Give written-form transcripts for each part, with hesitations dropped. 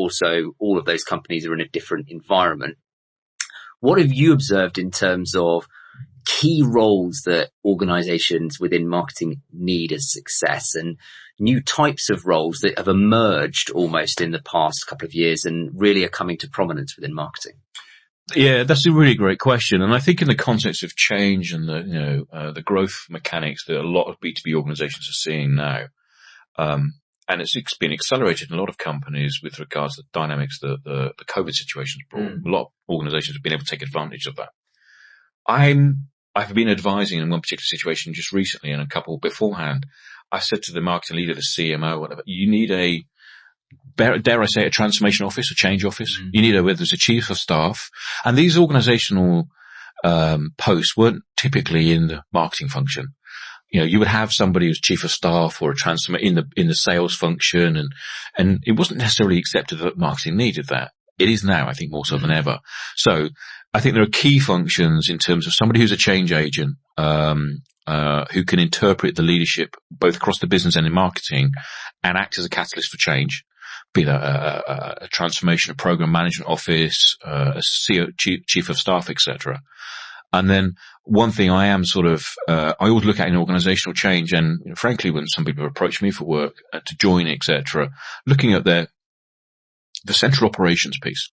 also all of those companies are in a different environment. What have you observed in terms of key roles that organizations within marketing need as success, and new types of roles that have emerged almost in the past couple of years and really are coming to prominence within marketing? Yeah, that's a really great question. And I think in the context of change and the growth mechanics that a lot of B2B organizations are seeing now, and it's been accelerated in a lot of companies with regards to the dynamics that the COVID situation has brought. A lot of organizations have been able to take advantage of that. I've been advising in one particular situation just recently and a couple beforehand. I said to the marketing leader, the CMO, whatever, you need dare I say, a transformation office, a change office. You need whether it's a chief of staff. And these organizational posts weren't typically in the marketing function. You would have somebody who's chief of staff or a in the sales function, and it wasn't necessarily accepted that marketing needed that. It is now, I think, more so than ever. So I think there are key functions in terms of somebody who's a change agent, who can interpret the leadership both across the business and in marketing and act as a catalyst for change, be that a transformation, a program management office, a CEO, chief of staff, etc. And then one thing I am I always look at in organizational change, and frankly, when some people approach me for work to join, etc., looking at the central operations piece.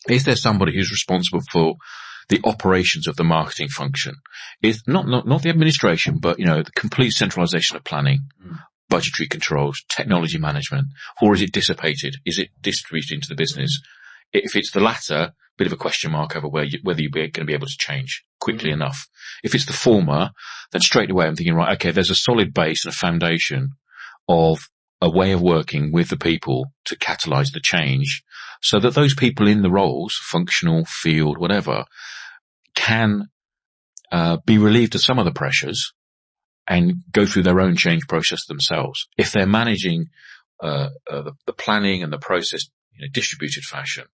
Is there somebody who's responsible for the operations of the marketing function? Is not the administration, but the complete centralization of planning, budgetary controls, technology management, or is it dissipated? Is it distributed into the business? If it's the latter, bit of a question mark over whether you're going to be able to change quickly enough. If it's the former, then straight away I'm thinking, right, okay, there's a solid base and a foundation of a way of working with the people to catalyze the change so that those people in the roles, functional, field, whatever, can be relieved of some of the pressures and go through their own change process themselves. If they're managing the planning and the process in a distributed fashion,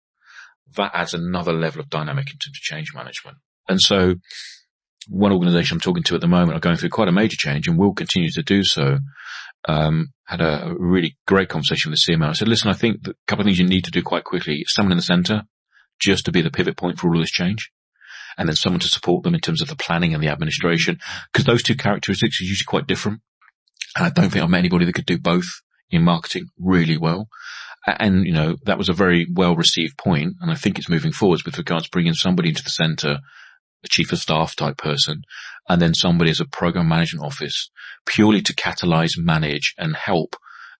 that adds another level of dynamic in terms of change management. And so one organization I'm talking to at the moment are going through quite a major change and will continue to do so. Had a really great conversation with the CMO. I said, listen, I think the couple of things you need to do quite quickly, someone in the center just to be the pivot point for all this change, and then someone to support them in terms of the planning and the administration, because those two characteristics are usually quite different. And I don't think I've met anybody that could do both in marketing really well. And, that was a very well received point. And I think it's moving forwards with regards to bringing somebody into the center, a chief of staff type person, and then somebody as a program management office, purely to catalyze, manage, and help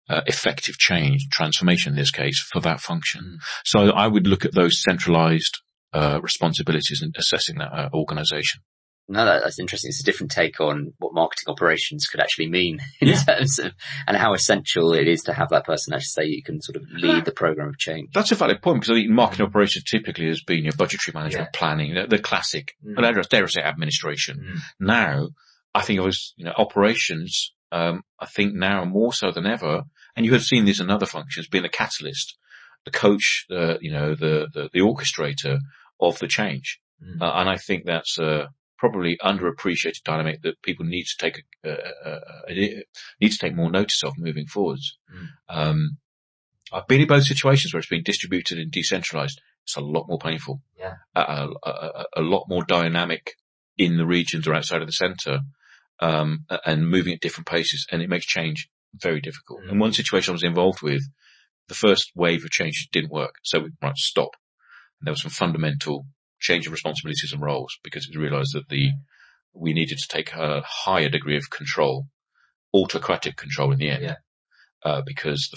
effective change, transformation in this case, for that function. So I would look at those centralized responsibilities in assessing that organization. No, that's interesting. It's a different take on what marketing operations could actually mean in terms of, and how essential it is to have that person actually say you can sort of lead the program of change. That's a valid point, because I think marketing operations typically has been your budgetary management, planning, the classic, dare I say, administration. Now, I think it was, operations, I think now more so than ever, and you have seen this in other functions, being the catalyst, the coach, the orchestrator of the change. And I think that's probably underappreciated dynamic that people need to take more notice of moving forwards. I've been in both situations where it's been distributed and decentralized. It's a lot more painful. A lot more dynamic in the regions or outside of the center, and moving at different paces, and it makes change very difficult. In one situation I was involved with, the first wave of change didn't work, so we stop. And there was some fundamental change of responsibilities and roles, because it was realized that we needed to take a higher degree of control, autocratic control in the end, because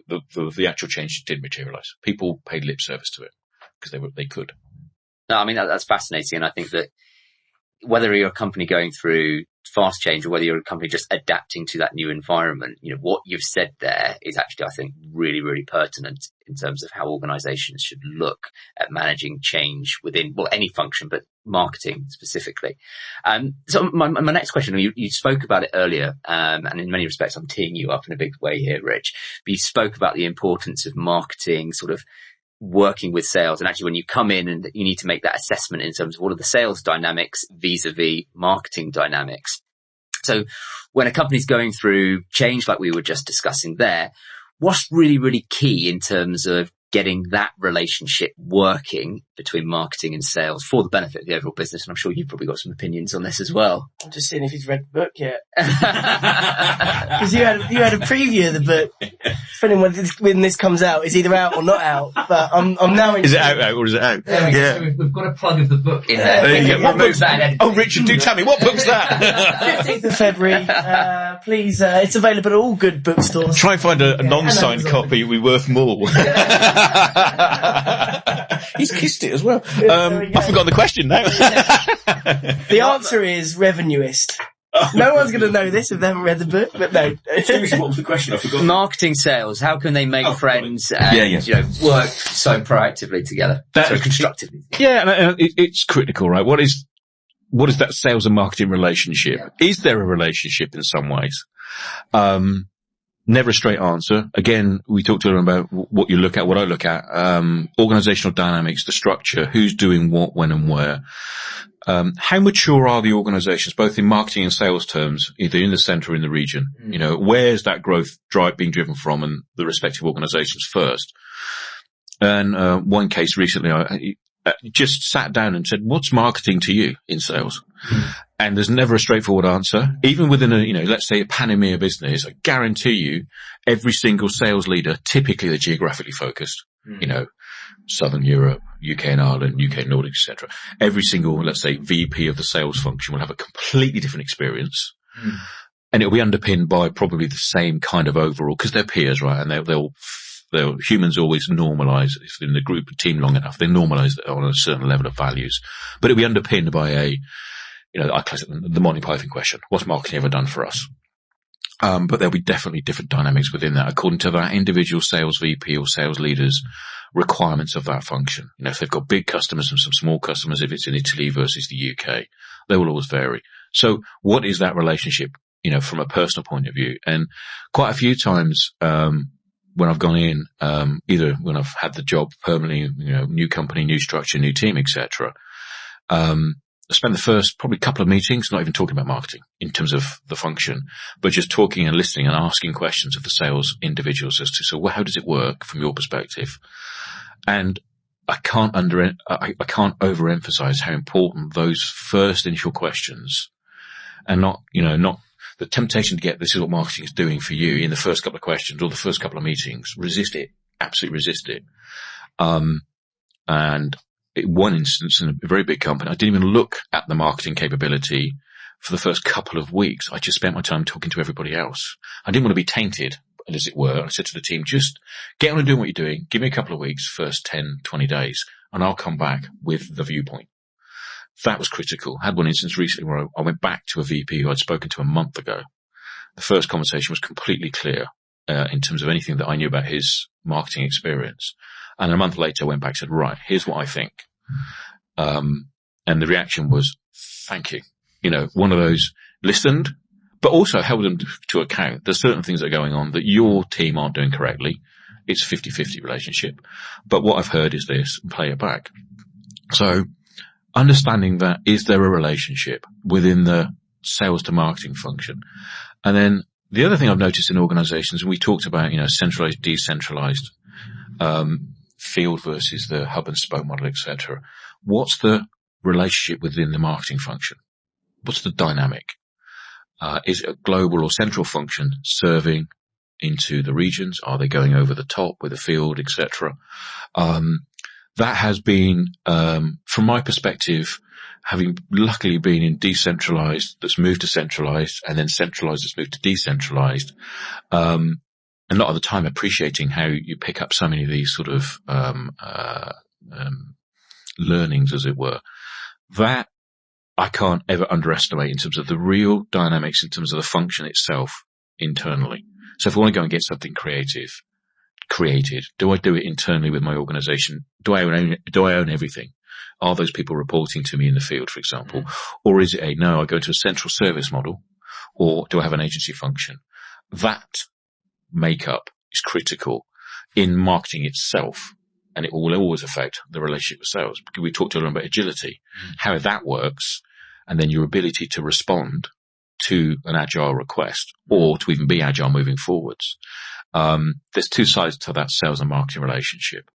the actual change didn't materialize. People paid lip service to it because they could. No, I mean, that's fascinating. And I think that whether you're a company going through fast change or whether you're a company just adapting to that new environment, what you've said there is actually, I think, really, really pertinent in terms of how organizations should look at managing change within, any function, but marketing specifically. So my next question, you spoke about it earlier, and in many respects, I'm teeing you up in a big way here, Rich, but you spoke about the importance of marketing sort of working with sales. And actually, when you come in and you need to make that assessment in terms of what are the sales dynamics vis-a-vis marketing dynamics. So when a company's going through change, like we were just discussing there, what's really, really key in terms of getting that relationship working between marketing and sales for the benefit of the overall business? And I'm sure you've probably got some opinions on this as well. I'm just seeing if he's read the book yet. Because you had a preview of the book. Depending when this comes out, it's either out or not out. But I'm now. Is it out or is it out? Yeah. So we've got a plug of the book in there. There you go. What book's that? Oh, Richard, do tell me, what book's that? 15th of February. Please, it's available at all good bookstores. Try and find a non-signed copy. It'll be worth more. He's kissed it as well. I forgot the question now. The answer is revenuist. No one's going to know this if they haven't read the book, but no. What was the question? I forgot. Marketing, sales, how can they make friends and you know, work so proactively together, so constructively? Yeah, it's critical, right? What is that sales and marketing relationship? Yeah. Is there a relationship in some ways? Never a straight answer. Again, we talked earlier about what you look at, what I look at, organizational dynamics, the structure, who's doing what, when and where. How mature are the organizations, both in marketing and sales terms, either in the center or in the region? You know, where's that growth being driven from, and the respective organizations first? And one case recently, I just sat down and said, what's marketing to you in sales? And there's never a straightforward answer. Even within let's say a pan-EMEA business, I guarantee you every single sales leader, typically they're geographically focused, Southern Europe, UK and Ireland, UK Nordics, etc. Every single, let's say, VP of the sales function will have a completely different experience. And it'll be underpinned by probably the same kind of overall, because they're peers, right? And they'll humans always normalize, if they're in the group team long enough, they normalize on a certain level of values. But it'll be underpinned by I class it the Monty Python question. What's marketing ever done for us? But there'll be definitely different dynamics within that according to that individual sales VP or sales leader's requirements of that function. If they've got big customers and some small customers, if it's in Italy versus the UK, they will always vary. So what is that relationship, from a personal point of view? And quite a few times, when I've gone in, either when I've had the job permanently, new company, new structure, new team, etc., I spend the first probably couple of meetings not even talking about marketing in terms of the function, but just talking and listening and asking questions of the sales individuals as to, so how does it work from your perspective? And I can't overemphasize how important those first initial questions, and not the temptation to get, this is what marketing is doing for you in the first couple of questions or the first couple of meetings. Resist it. Absolutely resist it. And one instance in a very big company, I didn't even look at the marketing capability for the first couple of weeks. I just spent my time talking to everybody else. I didn't want to be tainted, as it were. I said to the team, just get on and do what you're doing. Give me a couple of weeks, first 10, 20 days, and I'll come back with the viewpoint. That was critical. I had one instance recently where I went back to a VP who I'd spoken to a month ago. The first conversation was completely clear in terms of anything that I knew about his marketing experience. And a month later I went back and said, right, here's what I think. And the reaction was, thank you. One of those listened, but also held them to account. There's certain things that are going on that your team aren't doing correctly. It's a 50-50 relationship. But what I've heard is this, and play it back. So understanding that, is there a relationship within the sales to marketing function? And then the other thing I've noticed in organizations, and we talked about, centralized, decentralized, field versus the hub and spoke model, etc. What's the relationship within the marketing function? What's the dynamic? Is it a global or central function serving into the regions? Are they going over the top with the field, etc.? That has been, from my perspective, having luckily been in decentralized that's moved to centralized, and then centralized that's moved to decentralized, and a lot of the time appreciating how you pick up so many of these sort of learnings, as it were, that I can't ever underestimate in terms of the real dynamics, in terms of the function itself internally. So if I want to go and get something created, do I do it internally with my organization? Do I own everything? Are those people reporting to me in the field, for example? Or is it I go to a central service model, or do I have an agency function? That makeup is critical in marketing itself, and it will always affect the relationship with sales. Because we talked earlier about agility, how that works, and then your ability to respond to an agile request, or to even be agile moving forwards. There's two sides to that sales and marketing relationship.